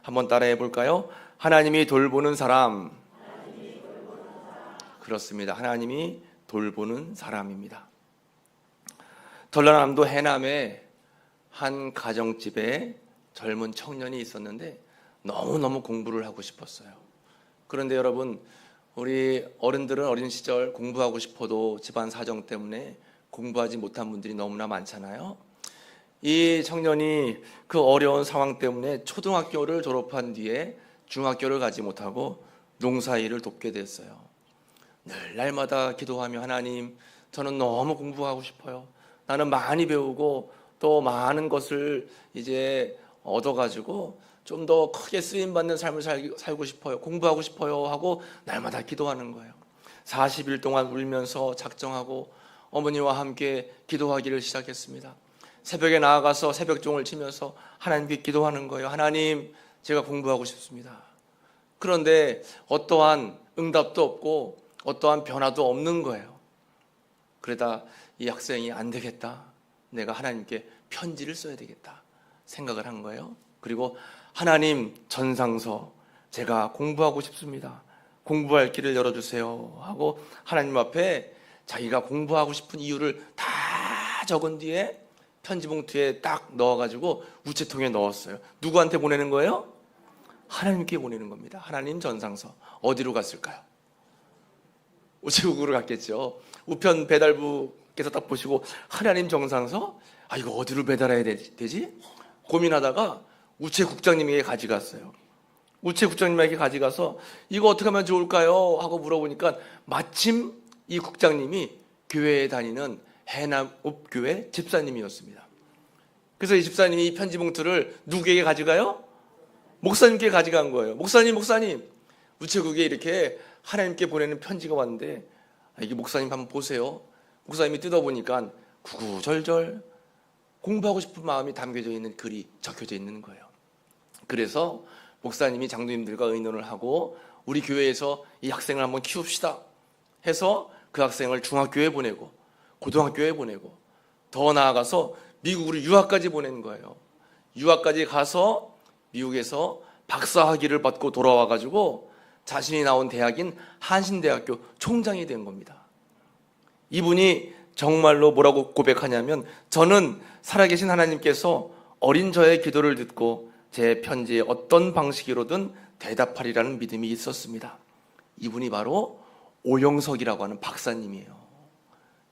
한번 따라해 볼까요? 하나님이 돌보는 사람. 그렇습니다. 하나님이 돌보는 사람입니다. 전라남도 해남에 한 가정집에 젊은 청년이 있었는데 너무너무 공부를 하고 싶었어요. 그런데 여러분, 우리 어른들은 어린 시절 공부하고 싶어도 집안 사정 때문에 공부하지 못한 분들이 너무나 많잖아요. 이 청년이 그 어려운 상황 때문에 초등학교를 졸업한 뒤에 중학교를 가지 못하고 농사일을 돕게 됐어요. 늘 날마다 기도하며, 하나님, 저는 너무 공부하고 싶어요. 나는 많이 배우고 또 많은 것을 이제 얻어가지고 좀 더 크게 쓰임받는 삶을 살고 싶어요. 공부하고 싶어요 하고 날마다 기도하는 거예요. 40일 동안 울면서 작정하고 어머니와 함께 기도하기를 시작했습니다. 새벽에 나아가서 새벽종을 치면서 하나님께 기도하는 거예요. 하나님, 제가 공부하고 싶습니다. 그런데 어떠한 응답도 없고 어떠한 변화도 없는 거예요. 그러다 이 학생이 안 되겠다, 내가 하나님께 편지를 써야 되겠다 생각을 한 거예요. 그리고 하나님, 전상서, 제가 공부하고 싶습니다. 공부할 길을 열어주세요 하고 하나님 앞에 자기가 공부하고 싶은 이유를 다 적은 뒤에 편지 봉투에 딱 넣어가지고 우체통에 넣었어요. 누구한테 보내는 거예요? 하나님께 보내는 겁니다. 하나님 전상서. 어디로 갔을까요? 우체국으로 갔겠죠. 우편 배달부께서 딱 보시고, 하나님 정상서? 이거 어디로 배달해야 되지? 고민하다가 우체국장님에게 가져갔어요. 우체국장님에게 가져가서 이거 어떻게 하면 좋을까요? 하고 물어보니까 마침 이 국장님이 교회에 다니는 해남읍교회 집사님이었습니다. 그래서 이 집사님이 이 편지 봉투를 누구에게 가져가요? 목사님께 가져간 거예요. 목사님, 우체국에 이렇게 하나님께 보내는 편지가 왔는데 이게 목사님 한번 보세요. 목사님이 뜯어보니까 구구절절 공부하고 싶은 마음이 담겨져 있는 글이 적혀져 있는 거예요. 그래서 목사님이 장로님들과 의논을 하고 우리 교회에서 이 학생을 한번 키웁시다 해서 그 학생을 중학교에 보내고 고등학교에 보내고 더 나아가서 미국으로 유학까지 보낸 거예요. 유학까지 가서 미국에서 박사학위를 받고 돌아와가지고 자신이 나온 대학인 한신대학교 총장이 된 겁니다. 이분이 정말로 뭐라고 고백하냐면, 저는 살아계신 하나님께서 어린 저의 기도를 듣고 제 편지에 어떤 방식으로든 대답하리라는 믿음이 있었습니다. 이분이 바로 오영석이라고 하는 박사님이에요.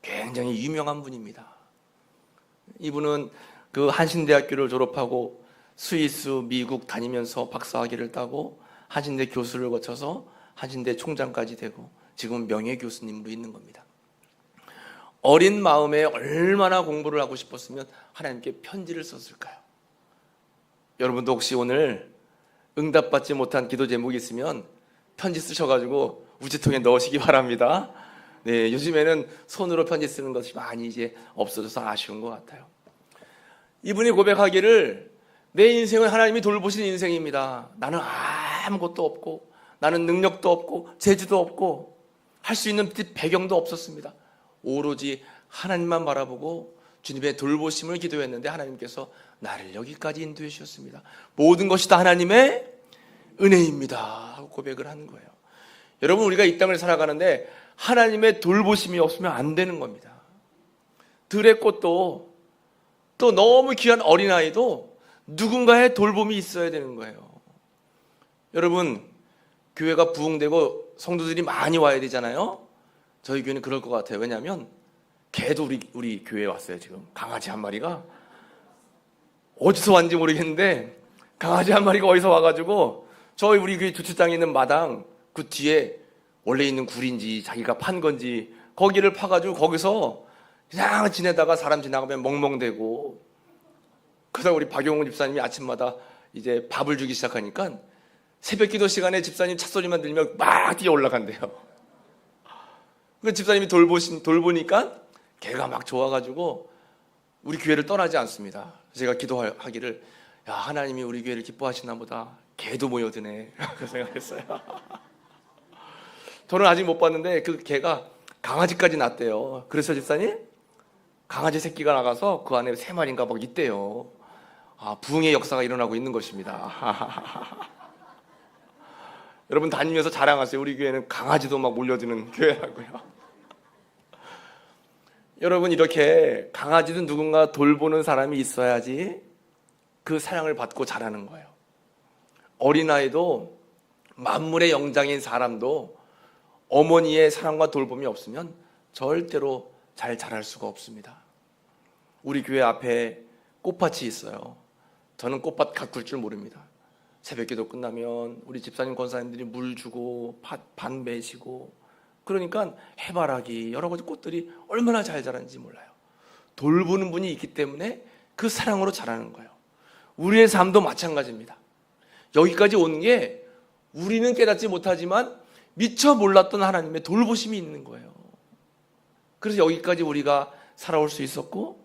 굉장히 유명한 분입니다. 이분은 그 한신대학교를 졸업하고 스위스, 미국 다니면서 박사학위를 따고 한신대 교수를 거쳐서 한신대 총장까지 되고 지금 명예교수님으로 있는 겁니다. 어린 마음에 얼마나 공부를 하고 싶었으면 하나님께 편지를 썼을까요? 여러분도 혹시 오늘 응답받지 못한 기도 제목이 있으면 편지 쓰셔가지고 우체통에 넣으시기 바랍니다. 네, 요즘에는 손으로 편지 쓰는 것이 많이 이제 없어져서 아쉬운 것 같아요. 이분이 고백하기를, 내 인생은 하나님이 돌보신 인생입니다. 나는 아무것도 없고 나는 능력도 없고 재주도 없고 할 수 있는 배경도 없었습니다. 오로지 하나님만 바라보고 주님의 돌보심을 기도했는데 하나님께서 나를 여기까지 인도해 주셨습니다. 모든 것이 다 하나님의 은혜입니다 하고 고백을 하는 거예요. 여러분, 우리가 이 땅을 살아가는데 하나님의 돌보심이 없으면 안 되는 겁니다. 들의 꽃도 또 너무 귀한 어린아이도 누군가의 돌봄이 있어야 되는 거예요. 여러분, 교회가 부흥되고 성도들이 많이 와야 되잖아요. 저희 교회는 그럴 것 같아요. 왜냐하면 개도 우리 교회에 왔어요. 지금 강아지 한 마리가 어디서 왔는지 모르겠는데 강아지 한 마리가 어디서 와가지고 저희 우리 교회 주차장에 있는 마당 그 뒤에 원래 있는 굴인지 자기가 판 건지 거기를 파가지고 거기서 그냥 지내다가 사람 지나가면 멍멍대고, 그러다 우리 박용훈 집사님이 아침마다 이제 밥을 주기 시작하니까 새벽 기도 시간에 집사님 찻소리만 들리면 막 뛰어 올라간대요. 그 집사님이 돌보니까 개가 막 좋아가지고 우리 교회를 떠나지 않습니다. 제가 기도하기를, 야, 하나님이 우리 교회를 기뻐하시나 보다. 개도 모여드네. 그 생각했어요. 저는 아직 못 봤는데 그 개가 강아지까지 낳대요. 그래서 집사님, 강아지 새끼가 나가서 그 안에 3마리인가 막 있대요. 부흥의 역사가 일어나고 있는 것입니다. 여러분 다니면서 자랑하세요. 우리 교회는 강아지도 막 몰려드는 교회라고요. 여러분 이렇게 강아지도 누군가 돌보는 사람이 있어야지 그 사랑을 받고 자라는 거예요. 어린아이도 만물의 영장인 사람도 어머니의 사랑과 돌봄이 없으면 절대로 잘 자랄 수가 없습니다. 우리 교회 앞에 꽃밭이 있어요. 저는 꽃밭 가꿀 줄 모릅니다. 새벽기도 끝나면 우리 집사님 권사님들이 물 주고 반 매시고, 그러니까 해바라기 여러 가지 꽃들이 얼마나 잘 자라는지 몰라요. 돌보는 분이 있기 때문에 그 사랑으로 자라는 거예요. 우리의 삶도 마찬가지입니다. 여기까지 오는 게 우리는 깨닫지 못하지만 미처 몰랐던 하나님의 돌보심이 있는 거예요. 그래서 여기까지 우리가 살아올 수 있었고,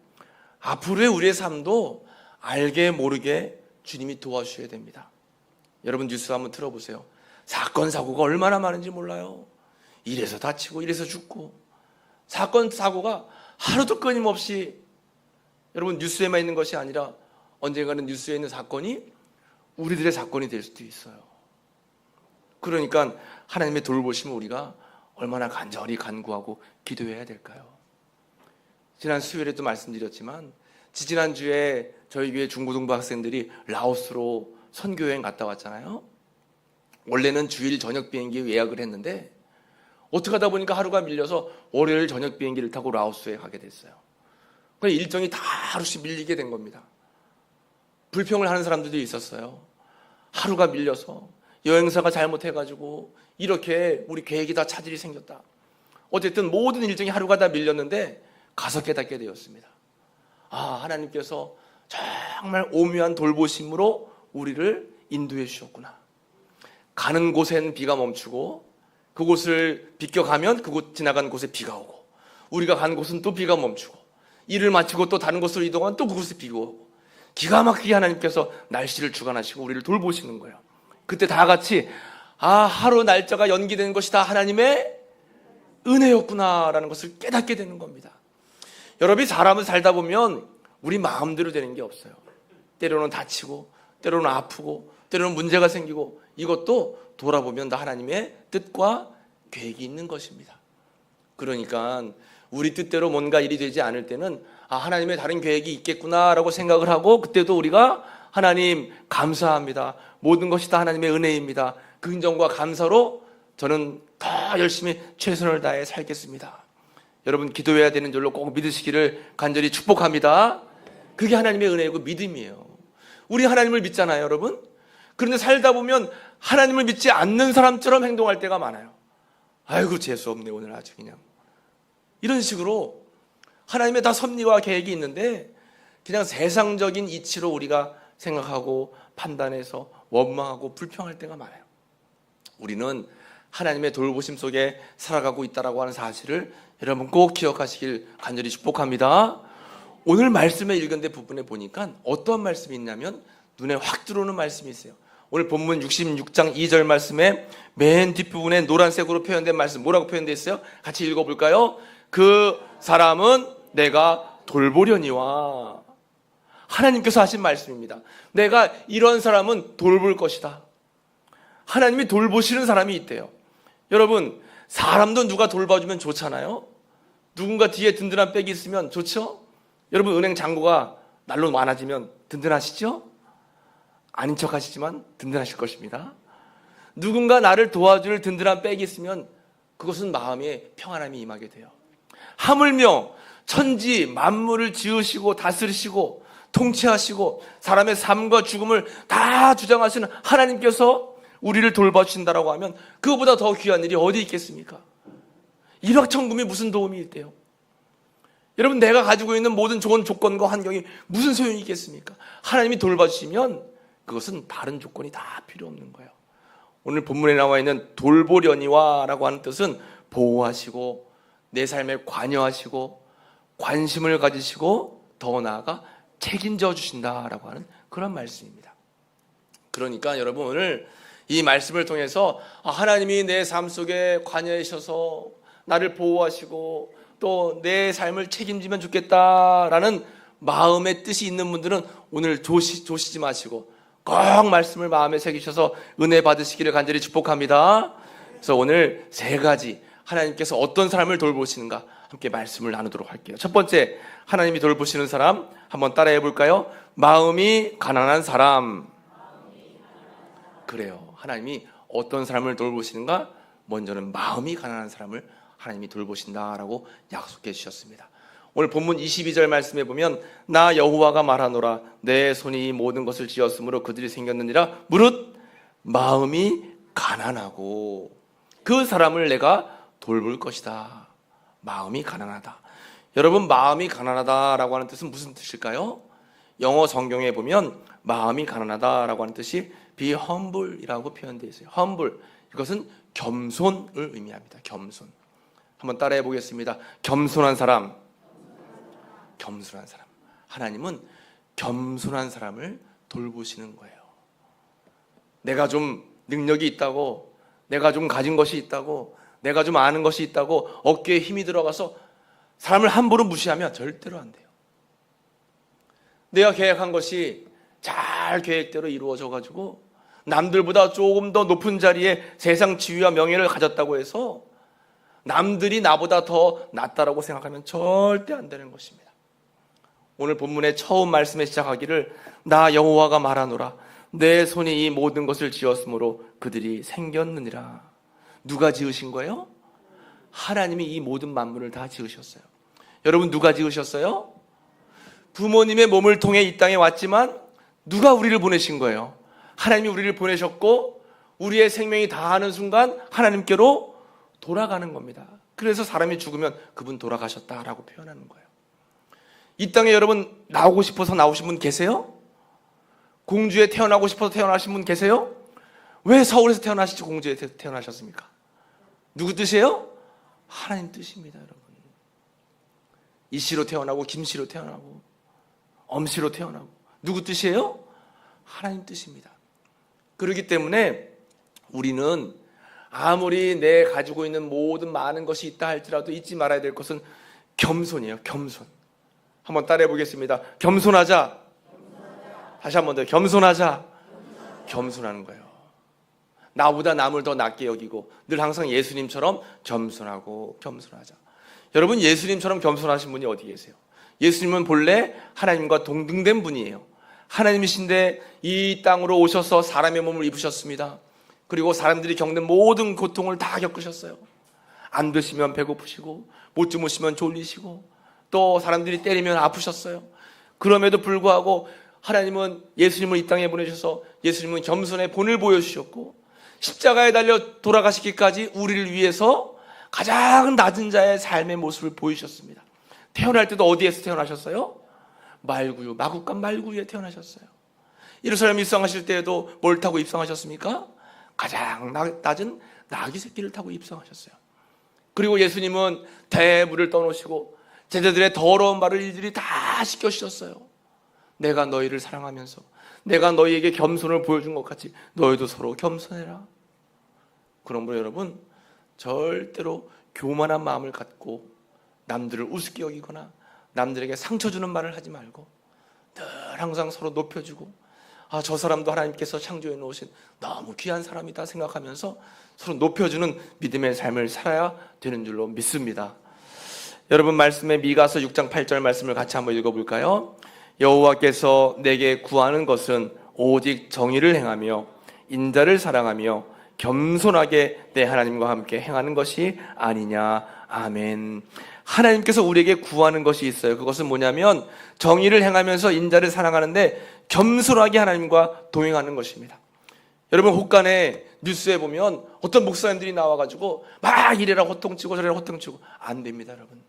앞으로의 우리의 삶도 알게 모르게 주님이 도와주셔야 됩니다. 여러분 뉴스 한번 틀어보세요. 사건 사고가 얼마나 많은지 몰라요. 이래서 다치고 이래서 죽고, 사건 사고가 하루도 끊임없이 여러분 뉴스에만 있는 것이 아니라 언젠가는 뉴스에 있는 사건이 우리들의 사건이 될 수도 있어요. 그러니까 하나님의 돌보심을 우리가 얼마나 간절히 간구하고 기도해야 될까요? 지난 수요일에도 말씀드렸지만 지지난주에 저희 교회 중고등부 학생들이 라오스로 선교여행 갔다 왔잖아요. 원래는 주일 저녁 비행기 예약을 했는데 어떻게 하다 보니까 하루가 밀려서 월요일 저녁 비행기를 타고 라오스에 가게 됐어요. 그래서 일정이 다 하루씩 밀리게 된 겁니다. 불평을 하는 사람들도 있었어요. 하루가 밀려서 여행사가 잘못해가지고 이렇게 우리 계획이 다 차질이 생겼다. 어쨌든 모든 일정이 하루가 다 밀렸는데 가서 깨닫게 되었습니다. 하나님께서 정말 오묘한 돌보심으로 우리를 인도해 주셨구나. 가는 곳엔 비가 멈추고 그곳을 비껴가면 그곳 지나간 곳에 비가 오고, 우리가 간 곳은 또 비가 멈추고, 일을 마치고 또 다른 곳으로 이동하면 또 그곳에 비가 오고, 기가 막히게 하나님께서 날씨를 주관하시고 우리를 돌보시는 거예요. 그때 다 같이 하루 날짜가 연기된 것이 다 하나님의 은혜였구나라는 것을 깨닫게 되는 겁니다. 여러분이 사람을 살다 보면 우리 마음대로 되는 게 없어요. 때로는 다치고, 때로는 아프고, 때로는 문제가 생기고, 이것도 돌아보면 다 하나님의 뜻과 계획이 있는 것입니다. 그러니까 우리 뜻대로 뭔가 일이 되지 않을 때는 하나님의 다른 계획이 있겠구나라고 생각을 하고, 그때도 우리가 하나님 감사합니다. 모든 것이 다 하나님의 은혜입니다. 긍정과 감사로 저는 더 열심히 최선을 다해 살겠습니다. 여러분 기도해야 되는 줄로 꼭 믿으시기를 간절히 축복합니다. 그게 하나님의 은혜이고 믿음이에요. 우리 하나님을 믿잖아요, 여러분. 그런데 살다 보면 하나님을 믿지 않는 사람처럼 행동할 때가 많아요. 아이고 재수없네 오늘 아주 그냥. 이런 식으로 하나님의 다 섭리와 계획이 있는데 그냥 세상적인 이치로 우리가 생각하고 판단해서 원망하고 불평할 때가 많아요. 우리는 하나님의 돌보심 속에 살아가고 있다고 하는 사실을 여러분 꼭 기억하시길 간절히 축복합니다. 오늘 말씀에 읽은 부분에 보니까 어떤 말씀이 있냐면 눈에 확 들어오는 말씀이 있어요. 오늘 본문 66장 2절 말씀에 맨 뒷부분에 노란색으로 표현된 말씀 뭐라고 표현되어 있어요? 같이 읽어볼까요? 그 사람은 내가 돌보려니와. 하나님께서 하신 말씀입니다. 내가 이런 사람은 돌볼 것이다. 하나님이 돌보시는 사람이 있대요. 여러분 사람도 누가 돌봐주면 좋잖아요. 누군가 뒤에 든든한 백이 있으면 좋죠. 여러분 은행 잔고가 날로 많아지면 든든하시죠? 아닌 척 하시지만 든든하실 것입니다. 누군가 나를 도와줄 든든한 백이 있으면 그것은 마음에 평안함이 임하게 돼요. 하물며 천지 만물을 지으시고 다스리시고 통치하시고 사람의 삶과 죽음을 다 주장하시는 하나님께서 우리를 돌봐주신다라고 하면 그거보다 더 귀한 일이 어디 있겠습니까? 일확천금이 무슨 도움이 있대요? 여러분 내가 가지고 있는 모든 좋은 조건과 환경이 무슨 소용이 있겠습니까? 하나님이 돌봐주시면 그것은 다른 조건이 다 필요 없는 거예요. 오늘 본문에 나와 있는 돌보려니와 라고 하는 뜻은 보호하시고 내 삶에 관여하시고 관심을 가지시고 더 나아가 책임져 주신다라고 하는 그런 말씀입니다. 그러니까 여러분 오늘 이 말씀을 통해서 하나님이 내 삶 속에 관여하셔서 나를 보호하시고 또 내 삶을 책임지면 좋겠다라는 마음의 뜻이 있는 분들은 오늘 조시지 마시고 꼭 말씀을 마음에 새기셔서 은혜 받으시기를 간절히 축복합니다. 그래서 오늘 세 가지 하나님께서 어떤 사람을 돌보시는가 함께 말씀을 나누도록 할게요. 첫 번째, 하나님이 돌보시는 사람 한번 따라해 볼까요? 마음이 가난한 사람. 그래요. 하나님이 어떤 사람을 돌보시는가? 먼저는 마음이 가난한 사람을 하나님이 돌보신다라고 약속해 주셨습니다. 오늘 본문 22절 말씀에 보면 나 여호와가 말하노라 내 손이 모든 것을 지었으므로 그들이 생겼느니라 무릇 마음이 가난하고 그 사람을 내가 돌볼 것이다. 마음이 가난하다. 여러분, 마음이 가난하다라고 하는 뜻은 무슨 뜻일까요? 영어 성경에 보면 마음이 가난하다라고 하는 뜻이 be humble이라고 표현되어 있어요. humble, 이것은 겸손을 의미합니다. 겸손. 한번 따라해 보겠습니다. 겸손한 사람. 겸손한 사람. 하나님은 겸손한 사람을 돌보시는 거예요. 내가 좀 능력이 있다고, 내가 좀 가진 것이 있다고, 내가 좀 아는 것이 있다고 어깨에 힘이 들어가서 사람을 함부로 무시하면 절대로 안 돼요. 내가 계획한 것이 잘 계획대로 이루어져 가지고 남들보다 조금 더 높은 자리에 세상 지위와 명예를 가졌다고 해서 남들이 나보다 더 낫다라고 생각하면 절대 안 되는 것입니다. 오늘 본문의 처음 말씀에 시작하기를 나 여호와가 말하노라 내 손이 이 모든 것을 지었으므로 그들이 생겼느니라. 누가 지으신 거예요? 하나님이 이 모든 만물을 다 지으셨어요. 여러분, 누가 지으셨어요? 부모님의 몸을 통해 이 땅에 왔지만 누가 우리를 보내신 거예요? 하나님이 우리를 보내셨고 우리의 생명이 다하는 순간 하나님께로 돌아가는 겁니다. 그래서 사람이 죽으면 그분 돌아가셨다라고 표현하는 거예요. 이 땅에 여러분 나오고 싶어서 나오신 분 계세요? 공주에 태어나고 싶어서 태어나신 분 계세요? 왜 서울에서 태어나시지 공주에 태어나셨습니까? 누구 뜻이에요? 하나님 뜻입니다, 여러분. 이씨로 태어나고 김씨로 태어나고 엄씨로 태어나고 누구 뜻이에요? 하나님 뜻입니다. 그렇기 때문에 우리는 아무리 내 가지고 있는 모든 많은 것이 있다 할지라도 잊지 말아야 될 것은 겸손이에요. 겸손. 한번 따라해 보겠습니다. 겸손하자. 다시 한번 더 겸손하자. 겸손하는 거예요. 나보다 남을 더 낮게 여기고 늘 항상 예수님처럼 겸손하고 겸손하자. 여러분, 예수님처럼 겸손하신 분이 어디 계세요? 예수님은 본래 하나님과 동등된 분이에요. 하나님이신데 이 땅으로 오셔서 사람의 몸을 입으셨습니다. 그리고 사람들이 겪는 모든 고통을 다 겪으셨어요. 안 드시면 배고프시고 못 주무시면 졸리시고 또 사람들이 때리면 아프셨어요. 그럼에도 불구하고 하나님은 예수님을 이 땅에 보내셔서 예수님은 겸손의 본을 보여주셨고 십자가에 달려 돌아가시기까지 우리를 위해서 가장 낮은 자의 삶의 모습을 보이셨습니다. 태어날 때도 어디에서 태어나셨어요? 말구유, 마구간 말구유에 태어나셨어요. 예루살렘 입성하실 때에도 뭘 타고 입성하셨습니까? 가장 낮은 나귀 새끼를 타고 입성하셨어요. 그리고 예수님은 대물을 떠놓으시고 제자들의 더러운 발을 일일이 다 씻겨주셨어요. 내가 너희를 사랑하면서 내가 너희에게 겸손을 보여준 것 같이 너희도 서로 겸손해라. 그러므로 여러분, 절대로 교만한 마음을 갖고 남들을 우습게 여기거나 남들에게 상처 주는 말을 하지 말고 늘 항상 서로 높여주고 저 사람도 하나님께서 창조해 놓으신 너무 귀한 사람이다 생각하면서 서로 높여주는 믿음의 삶을 살아야 되는 줄로 믿습니다. 여러분, 말씀에 미가서 6장 8절 말씀을 같이 한번 읽어볼까요? 여호와께서 내게 구하는 것은 오직 정의를 행하며 인자를 사랑하며 겸손하게 내 하나님과 함께 행하는 것이 아니냐. 아멘. 하나님께서 우리에게 구하는 것이 있어요. 그것은 뭐냐면 정의를 행하면서 인자를 사랑하는데 겸손하게 하나님과 동행하는 것입니다. 여러분, 혹간에 뉴스에 보면 어떤 목사님들이 나와가지고 막 이래라 호통치고 저래라 호통치고 안 됩니다. 여러분,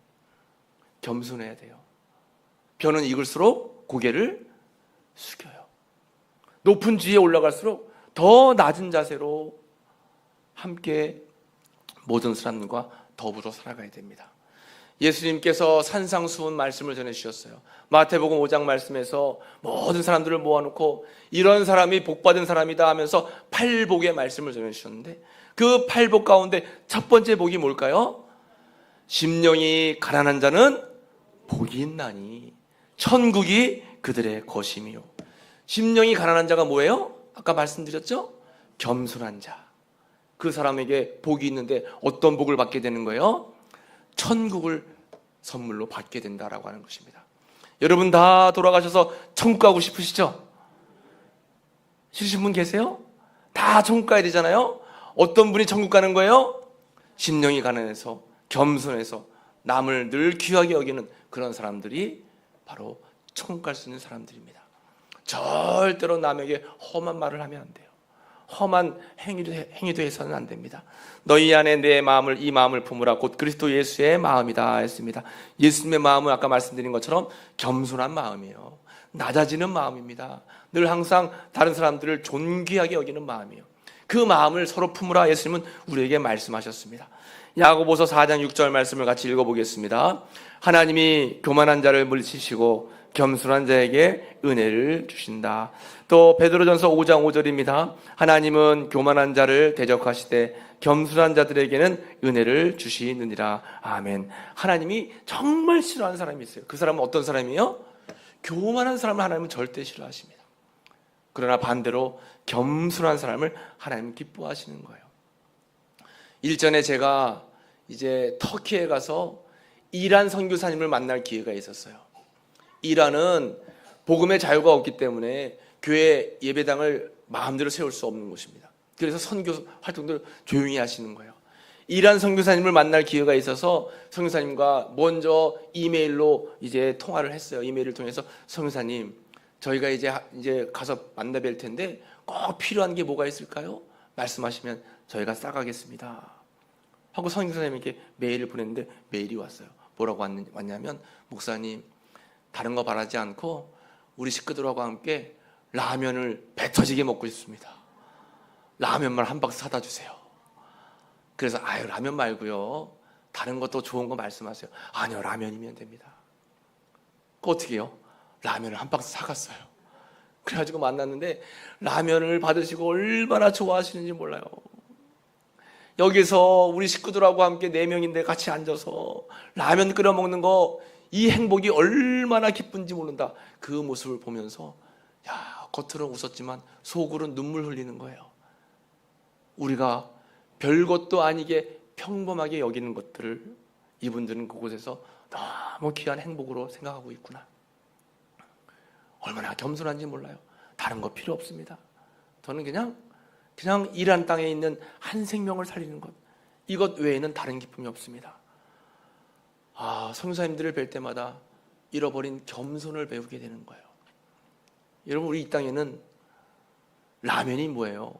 겸손해야 돼요. 벼는 익을수록 고개를 숙여요. 높은 지위에 올라갈수록 더 낮은 자세로 함께 모든 사람들과 더불어 살아가야 됩니다. 예수님께서 산상수훈 말씀을 전해주셨어요. 마태복음 5장 말씀에서 모든 사람들을 모아놓고 이런 사람이 복받은 사람이다 하면서 팔복의 말씀을 전해주셨는데 그 팔복 가운데 첫 번째 복이 뭘까요? 심령이 가난한 자는 복이 있나니 천국이 그들의 것이미요. 심령이 가난한 자가 뭐예요? 아까 말씀드렸죠? 겸손한 자. 그 사람에게 복이 있는데 어떤 복을 받게 되는 거예요? 천국을 선물로 받게 된다라고 하는 것입니다. 여러분 다 돌아가셔서 천국 가고 싶으시죠? 싫으신 분 계세요? 다 천국 가야 되잖아요. 어떤 분이 천국 가는 거예요? 심령이 가난해서 겸손해서 남을 늘 귀하게 여기는 그런 사람들이 바로 천국 갈 수 있는 사람들입니다. 절대로 남에게 험한 말을 하면 안 돼요. 험한 행위도 해서는 안 됩니다. 너희 안에 내 마음을, 이 마음을 품으라. 곧 그리스도 예수의 마음이다 했습니다. 예수님의 마음은 아까 말씀드린 것처럼 겸손한 마음이에요. 낮아지는 마음입니다. 늘 항상 다른 사람들을 존귀하게 여기는 마음이에요. 그 마음을 서로 품으라 예수님은 우리에게 말씀하셨습니다. 야고보서 4장 6절 말씀을 같이 읽어보겠습니다. 하나님이 교만한 자를 물리치시고 겸손한 자에게 은혜를 주신다. 또 베드로전서 5장 5절입니다. 하나님은 교만한 자를 대적하시되 겸손한 자들에게는 은혜를 주시느니라. 아멘. 하나님이 정말 싫어하는 사람이 있어요. 그 사람은 어떤 사람이에요? 교만한 사람을 하나님은 절대 싫어하십니다. 그러나 반대로 겸손한 사람을 하나님은 기뻐하시는 거예요. 일전에 제가 이제 터키에 가서 이란 선교사님을 만날 기회가 있었어요. 이란은 복음의 자유가 없기 때문에 교회 예배당을 마음대로 세울 수 없는 곳입니다. 그래서 선교 활동들 조용히 하시는 거예요. 이란 선교사님을 만날 기회가 있어서 선교사님과 먼저 이메일로 이제 통화를 했어요. 이메일을 통해서 선교사님, 저희가 이제 가서 만나 뵐 텐데 꼭 필요한 게 뭐가 있을까요? 말씀하시면 저희가 싸가겠습니다. 하고 선교사님에게 메일을 보냈는데 메일이 왔어요. 뭐라고 왔냐면, 목사님, 다른 거 바라지 않고 우리 식구들하고 함께 라면을 배 터지게 먹고 싶습니다. 라면만 한 박스 사다 주세요. 그래서 라면 말고요, 다른 것도 좋은 거 말씀하세요. 아니요, 라면이면 됩니다. 그 어떻게 해요? 라면을 한 박스 사갔어요. 그래가지고 만났는데 라면을 받으시고 얼마나 좋아하시는지 몰라요. 여기서 우리 식구들하고 함께 4명인데 같이 앉아서 라면 끓여 먹는 거, 이 행복이 얼마나 기쁜지 모른다. 그 모습을 보면서 겉으로는 웃었지만 속으로는 눈물 흘리는 거예요. 우리가 별것도 아니게 평범하게 여기는 것들을 이분들은 그곳에서 너무 귀한 행복으로 생각하고 있구나. 얼마나 겸손한지 몰라요. 다른 거 필요 없습니다. 저는 그냥 이란 땅에 있는 한 생명을 살리는 것, 이것 외에는 다른 기쁨이 없습니다. 선교사님들을 뵐 때마다 잃어버린 겸손을 배우게 되는 거예요. 여러분, 우리 이 땅에는 라면이 뭐예요?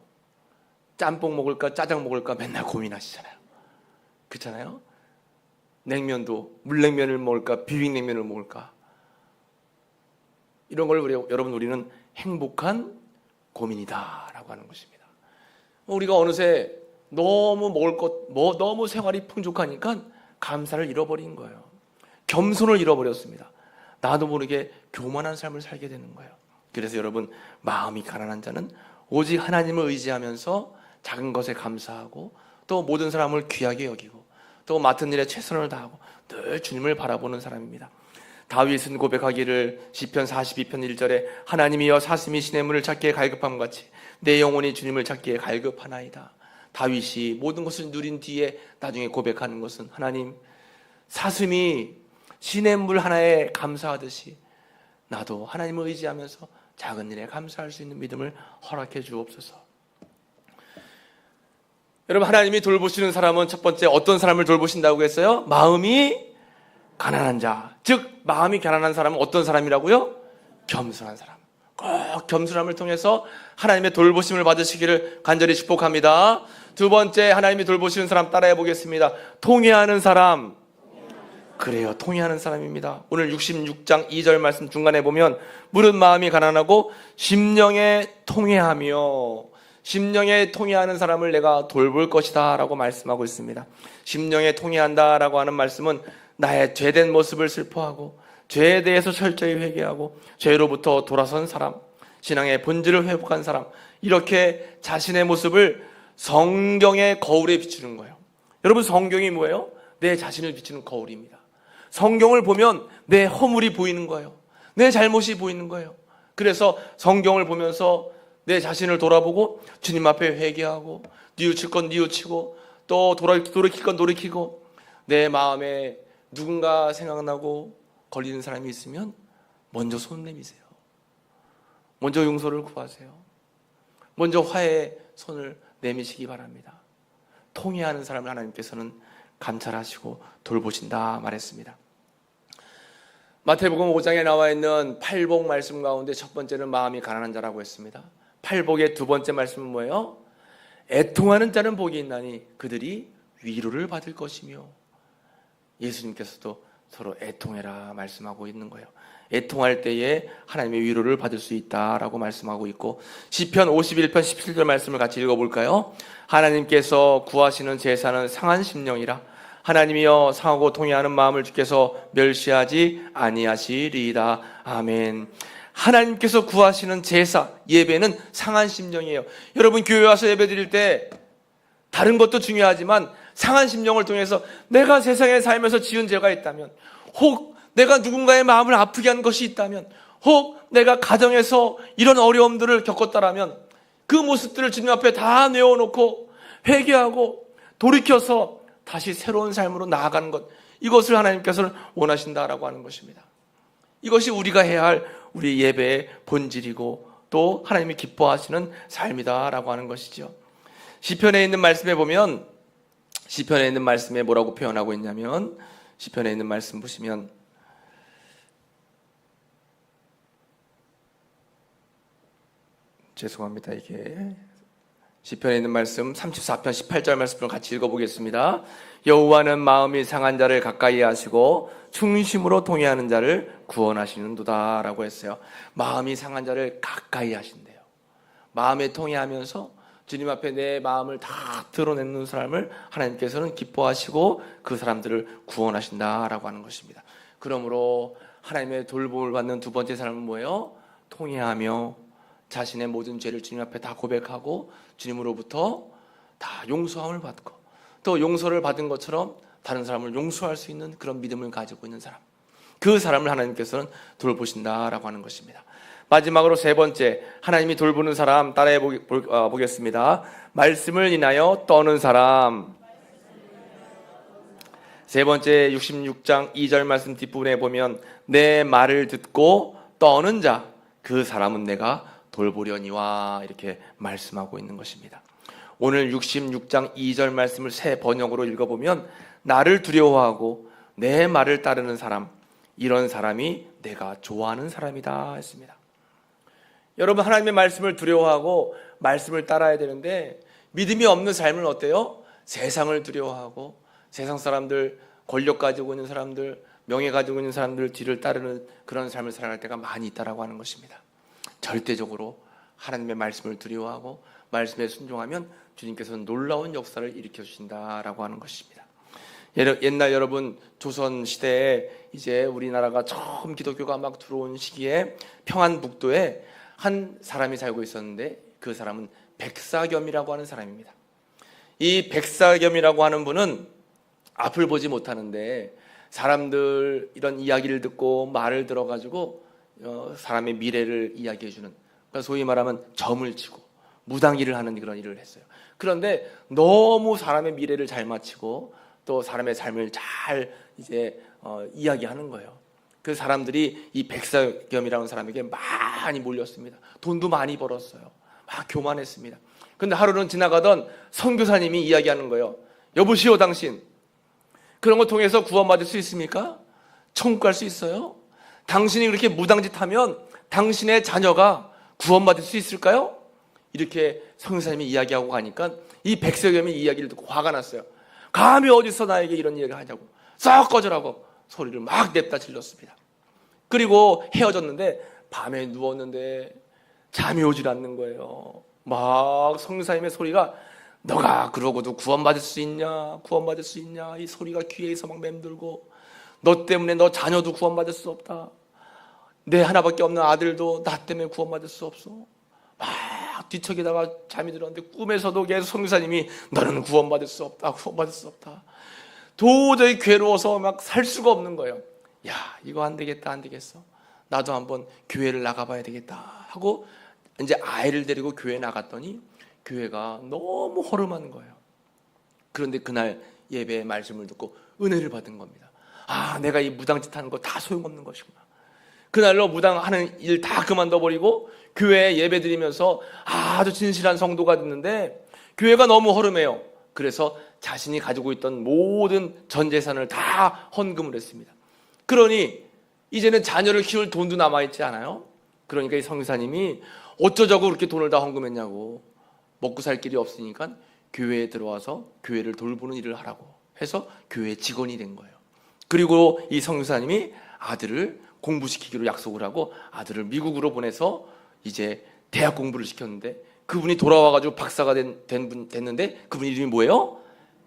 짬뽕 먹을까 짜장 먹을까 맨날 고민하시잖아요. 그렇잖아요? 냉면도 물냉면을 먹을까 비빔냉면을 먹을까, 이런 걸 여러분, 우리는 행복한 고민이다라고 하는 것입니다. 우리가 어느새 너무 먹을 것, 너무 생활이 풍족하니까 감사를 잃어버린 거예요. 겸손을 잃어버렸습니다. 나도 모르게 교만한 삶을 살게 되는 거예요. 그래서 여러분, 마음이 가난한 자는 오직 하나님을 의지하면서 작은 것에 감사하고 또 모든 사람을 귀하게 여기고 또 맡은 일에 최선을 다하고 늘 주님을 바라보는 사람입니다. 다윗은 고백하기를 시편 42편 1절에 하나님이여 사슴이 시냇물을 찾기에 갈급함 같이 내 영혼이 주님을 찾기에 갈급하나이다. 다윗이 모든 것을 누린 뒤에 나중에 고백하는 것은, 하나님, 사슴이 시냇물 하나에 감사하듯이 나도 하나님을 의지하면서 작은 일에 감사할 수 있는 믿음을 허락해 주옵소서. 여러분, 하나님이 돌보시는 사람은 첫 번째 어떤 사람을 돌보신다고 했어요? 마음이 가난한 자. 즉 마음이 가난한 사람은 어떤 사람이라고요? 겸손한 사람. 꼭 겸손함을 통해서 하나님의 돌보심을 받으시기를 간절히 축복합니다. 두 번째, 하나님이 돌보시는 사람 따라해 보겠습니다. 통회하는 사람. 그래요, 통회하는 사람입니다. 오늘 66장 2절 말씀 중간에 보면 무릇 마음이 가난하고 심령에 통회하며, 심령에 통회하는 사람을 내가 돌볼 것이다 라고 말씀하고 있습니다. 심령에 통회한다 라고 하는 말씀은 나의 죄된 모습을 슬퍼하고 죄에 대해서 철저히 회개하고 죄로부터 돌아선 사람, 신앙의 본질을 회복한 사람, 이렇게 자신의 모습을 성경의 거울에 비추는 거예요. 여러분, 성경이 뭐예요? 내 자신을 비추는 거울입니다. 성경을 보면 내 허물이 보이는 거예요. 내 잘못이 보이는 거예요. 그래서 성경을 보면서 내 자신을 돌아보고 주님 앞에 회개하고 뉘우칠 건 뉘우치고 또 돌이킬 건 돌이키고 내 마음에 누군가 생각나고 걸리는 사람이 있으면 먼저 손 내미세요. 먼저 용서를 구하세요. 먼저 화해의 손을 내미시기 바랍니다. 통회하는 사람을 하나님께서는 감찰하시고 돌보신다 말했습니다. 마태복음 5장에 나와 있는 팔복 말씀 가운데 첫 번째는 마음이 가난한 자라고 했습니다. 팔복의 두 번째 말씀은 뭐예요? 애통하는 자는 복이 있나니 그들이 위로를 받을 것이며, 예수님께서도 서로 애통해라 말씀하고 있는 거예요. 애통할 때에 하나님의 위로를 받을 수 있다라고 말씀하고 있고, 시편 51편 17절 말씀을 같이 읽어볼까요? 하나님께서 구하시는 제사는 상한 심령이라 하나님이여 상하고 통회하는 마음을 주께서 멸시하지 아니하시리이다. 아멘. 하나님께서 구하시는 제사, 예배는 상한 심령이에요. 여러분 교회 와서 예배 드릴 때 다른 것도 중요하지만 상한 심령을 통해서 내가 세상에 살면서 지은 죄가 있다면, 혹 내가 누군가의 마음을 아프게 한 것이 있다면, 혹 내가 가정에서 이런 어려움들을 겪었다라면 그 모습들을 주님 앞에 다 내어놓고 회개하고 돌이켜서 다시 새로운 삶으로 나아가는 것, 이것을 하나님께서는 원하신다라고 하는 것입니다. 이것이 우리가 해야 할 우리 예배의 본질이고 또 하나님이 기뻐하시는 삶이다라고 하는 것이죠. 시편에 있는 말씀에 보면, 시편에 있는 말씀에 뭐라고 표현하고 있냐면, 시편에 있는 말씀 보시면 죄송합니다. 이게 시편에 있는 말씀 34편 18절 말씀을 같이 읽어보겠습니다. 여호와는 마음이 상한 자를 가까이 하시고 충심으로 통회하는 자를 구원하시는도다 라고 했어요. 마음이 상한 자를 가까이 하신대요. 마음에 통회하면서 주님 앞에 내 마음을 다 드러내는 사람을 하나님께서는 기뻐하시고 그 사람들을 구원하신다라고 하는 것입니다. 그러므로 하나님의 돌봄을 받는 두 번째 사람은 뭐예요? 통회하며 자신의 모든 죄를 주님 앞에 다 고백하고 주님으로부터 다 용서함을 받고 또 용서를 받은 것처럼 다른 사람을 용서할 수 있는 그런 믿음을 가지고 있는 사람, 그 사람을 하나님께서는 돌보신다라고 하는 것입니다. 마지막으로 세 번째, 하나님이 돌보는 사람 따라해 보겠습니다. 말씀을 인하여 떠는 사람. 세 번째 66장 2절 말씀 뒷부분에 보면 내 말을 듣고 떠는 자, 그 사람은 내가 돌보려니와 이렇게 말씀하고 있는 것입니다. 오늘 66장 2절 말씀을 새 번역으로 읽어보면 나를 두려워하고 내 말을 따르는 사람, 이런 사람이 내가 좋아하는 사람이다 했습니다. 여러분, 하나님의 말씀을 두려워하고 말씀을 따라야 되는데 믿음이 없는 삶은 어때요? 세상을 두려워하고 세상 사람들, 권력 가지고 있는 사람들, 명예 가지고 있는 사람들 뒤를 따르는 그런 삶을 살아갈 때가 많이 있다라고 하는 것입니다. 절대적으로 하나님의 말씀을 두려워하고 말씀에 순종하면 주님께서는 놀라운 역사를 일으켜 주신다라고 하는 것입니다. 옛날 여러분 조선 시대에 이제 우리나라가 처음 기독교가 막 들어온 시기에 평안북도에 한 사람이 살고 있었는데 그 사람은 백사겸이라고 하는 사람입니다. 이 백사겸이라고 하는 분은 앞을 보지 못하는데 사람들 이런 이야기를 듣고 말을 들어가지고 사람의 미래를 이야기해주는, 그러니까 소위 말하면 점을 치고 무당일을 하는 그런 일을 했어요. 그런데 너무 사람의 미래를 잘 맞히고 또 사람의 삶을 잘 이야기하는 거예요. 그 사람들이 이 백사겸이라는 사람에게 많이 몰렸습니다. 돈도 많이 벌었어요. 막 교만했습니다. 그런데 하루는 지나가던 선교사님이 이야기하는 거예요. 여보시오, 당신 그런 거 통해서 구원받을 수 있습니까? 천국 갈 수 있어요? 당신이 그렇게 무당짓 하면 당신의 자녀가 구원받을 수 있을까요? 이렇게 선교사님이 이야기하고 가니까 이 백사겸이 이야기를 듣고 화가 났어요. 감히 어디서 나에게 이런 이야기를 하냐고, 썩 꺼져라고 소리를 막 냅다 질렀습니다. 그리고 헤어졌는데 밤에 누웠는데 잠이 오질 않는 거예요. 막 선교사님의 소리가 너가 그러고도 구원받을 수 있냐, 구원받을 수 있냐, 이 소리가 귀에서 막 맴돌고 너 때문에 너 자녀도 구원받을 수 없다, 내 하나밖에 없는 아들도 나 때문에 구원받을 수 없어. 막 뒤척이다가 잠이 들었는데 꿈에서도 계속 선교사님이 너는 구원받을 수 없다, 구원받을 수 없다. 도저히 괴로워서 막 살 수가 없는 거예요. 야, 이거 안 되겠다, 안 되겠어. 나도 한번 교회를 나가봐야 되겠다 하고 이제 아이를 데리고 교회 나갔더니 교회가 너무 허름한 거예요. 그런데 그날 예배의 말씀을 듣고 은혜를 받은 겁니다. 아, 내가 이 무당짓 하는 거 다 소용없는 것이구나. 그날로 무당하는 일 다 그만둬버리고 교회에 예배 드리면서 아주 진실한 성도가 됐는데 교회가 너무 허름해요. 그래서 자신이 가지고 있던 모든 전 재산을 다 헌금을 했습니다. 그러니 이제는 자녀를 키울 돈도 남아있지 않아요? 그러니까 이 선교사님이 어쩌자고 그렇게 돈을 다 헌금했냐고. 먹고 살 길이 없으니까 교회에 들어와서 교회를 돌보는 일을 하라고 해서 교회 직원이 된 거예요. 그리고 이 선교사님이 아들을 공부시키기로 약속을 하고 아들을 미국으로 보내서 이제 대학 공부를 시켰는데 그분이 돌아와가지고 박사가 됐는데 그분 이름이 뭐예요?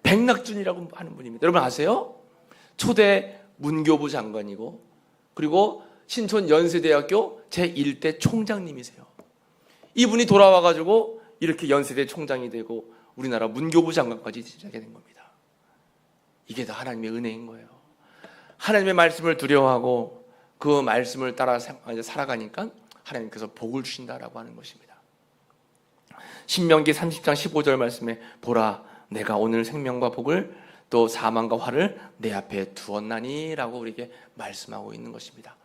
백낙준이라고 하는 분입니다. 여러분 아세요? 초대 문교부 장관이고 그리고 신촌 연세대학교 제1대 총장님이세요. 이분이 돌아와가지고 이렇게 연세대 총장이 되고 우리나라 문교부 장관까지 시작하게 된 겁니다. 이게 다 하나님의 은혜인 거예요. 하나님의 말씀을 두려워하고 그 말씀을 따라 살아가니까 하나님께서 복을 주신다라고 하는 것입니다. 신명기 30장 15절 말씀에 보라 내가 오늘 생명과 복을 또 사망과 화를 내 앞에 두었나니 라고 우리에게 말씀하고 있는 것입니다.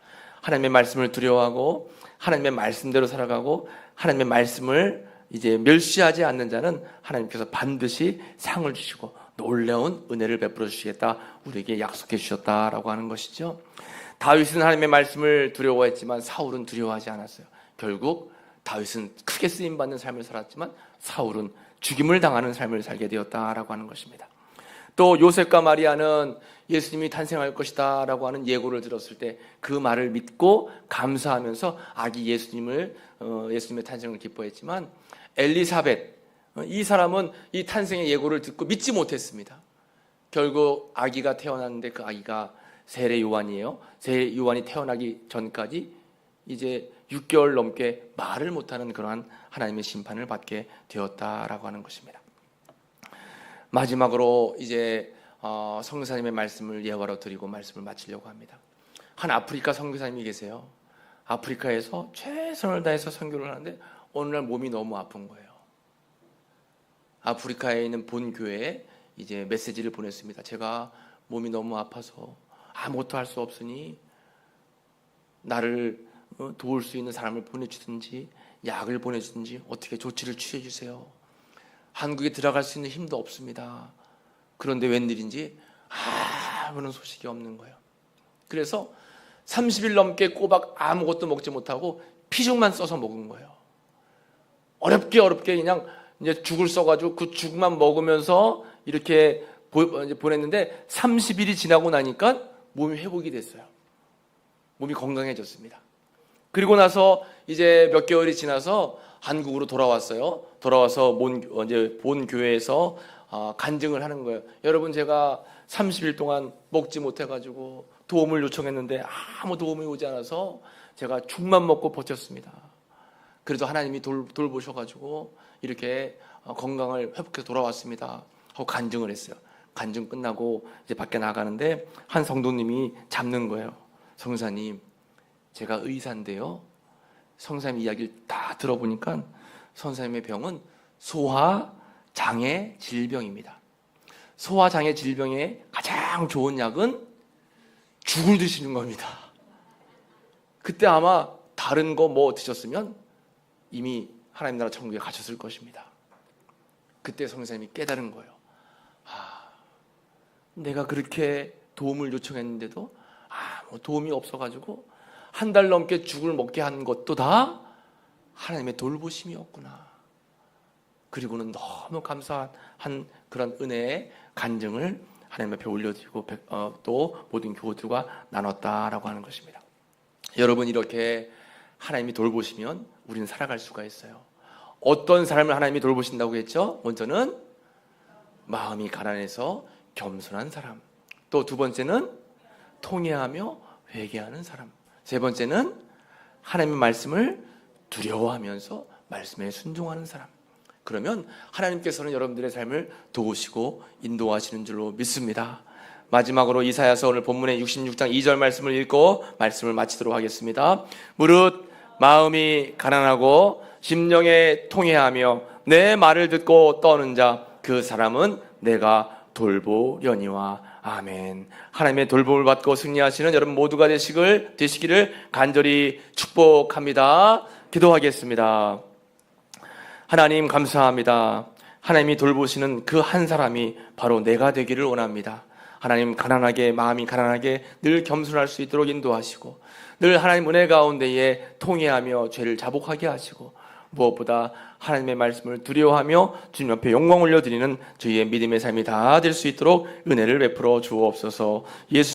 하나님의 말씀을 두려워하고 하나님의 말씀대로 살아가고 하나님의 말씀을 이제 멸시하지 않는 자는 하나님께서 반드시 상을 주시고 놀라운 은혜를 베풀어 주시겠다 우리에게 약속해 주셨다라고 하는 것이죠. 다윗은 하나님의 말씀을 두려워했지만 사울은 두려워하지 않았어요. 결국 다윗은 크게 쓰임받는 삶을 살았지만 사울은 죽임을 당하는 삶을 살게 되었다라고 하는 것입니다. 또 요셉과 마리아는 예수님이 탄생할 것이다 라고 하는 예고를 들었을 때 그 말을 믿고 감사하면서 아기 예수님의 탄생을 기뻐했지만 엘리사벳 이 사람은 이 탄생의 예고를 듣고 믿지 못했습니다. 결국 아기가 태어났는데 그 아기가 세례 요한이에요. 세례 요한이 태어나기 전까지 이제 6개월 넘게 말을 못하는 그러한 하나님의 심판을 받게 되었다라고 하는 것입니다. 마지막으로 이제 선교사님의 말씀을 예화로 드리고 말씀을 마치려고 합니다. 한 아프리카 선교사님이 계세요. 아프리카에서 최선을 다해서 선교를 하는데 어느 날 몸이 너무 아픈 거예요. 아프리카에 있는 본 교회에 이제 메시지를 보냈습니다. 제가 몸이 너무 아파서 아무것도 할 수 없으니 나를 도울 수 있는 사람을 보내주든지 약을 보내주든지 어떻게 조치를 취해 주세요. 한국에 들어갈 수 있는 힘도 없습니다. 그런데 웬일인지 아무런 소식이 없는 거예요. 그래서 30일 넘게 꼬박 아무것도 먹지 못하고 피죽만 써서 먹은 거예요. 어렵게 그냥 이제 죽을 써가지고 그 죽만 먹으면서 이렇게 보냈는데 30일이 지나고 나니까 몸이 회복이 됐어요. 몸이 건강해졌습니다. 그리고 나서 이제 몇 개월이 지나서 한국으로 돌아왔어요. 돌아와서 이제 본 교회에서 간증을 하는 거예요. 여러분 제가 30일 동안 먹지 못해가지고 도움을 요청했는데 아무 도움이 오지 않아서 제가 죽만 먹고 버텼습니다. 그래도 하나님이 돌보셔가지고 이렇게 건강을 회복해서 돌아왔습니다 하고 간증을 했어요. 간증 끝나고 이제 밖에 나가는데 한 성도님이 잡는 거예요. 성사님 제가 의사인데요. 성사님 이야기를 다 들어보니까 성사님의 병은 소화장애 질병입니다. 소화장애 질병에 가장 좋은 약은 죽을 드시는 겁니다. 그때 아마 다른 거 뭐 드셨으면 이미 하나님 나라 천국에 가셨을 것입니다. 그때 성사님이 깨달은 거예요. 내가 그렇게 도움을 요청했는데도 아무 도움이 없어가지고 한 달 넘게 죽을 먹게 한 것도 다 하나님의 돌보심이었구나. 그리고는 너무 감사한 그런 은혜의 간증을 하나님 앞에 올려드리고 또 모든 교우들과 나눴다라고 하는 것입니다. 여러분 이렇게 하나님이 돌보시면 우리는 살아갈 수가 있어요. 어떤 사람을 하나님이 돌보신다고 했죠? 먼저는 마음이 가난해서 겸손한 사람, 또 두 번째는 통회하며 회개하는 사람, 세 번째는 하나님의 말씀을 두려워하면서 말씀에 순종하는 사람. 그러면 하나님께서는 여러분들의 삶을 도우시고 인도하시는 줄로 믿습니다. 마지막으로 이사야서 오늘 본문의 66장 2절 말씀을 읽고 말씀을 마치도록 하겠습니다. 무릇 마음이 가난하고 심령에 통회하며 내 말을 듣고 떠는 자 그 사람은 내가 돌보려니와. 아멘. 하나님의 돌봄을 받고 승리하시는 여러분 모두가 되시기를 간절히 축복합니다. 기도하겠습니다. 하나님 감사합니다. 하나님이 돌보시는 그 한 사람이 바로 내가 되기를 원합니다. 하나님 마음이 가난하게 늘 겸손할 수 있도록 인도하시고 늘 하나님 은혜 가운데에 통회하며 죄를 자복하게 하시고 무엇보다 하나님의 말씀을 두려워하며 주님 앞에 영광 올려드리는 저희의 믿음의 삶이 다 될 수 있도록 은혜를 베풀어 주옵소서. 예수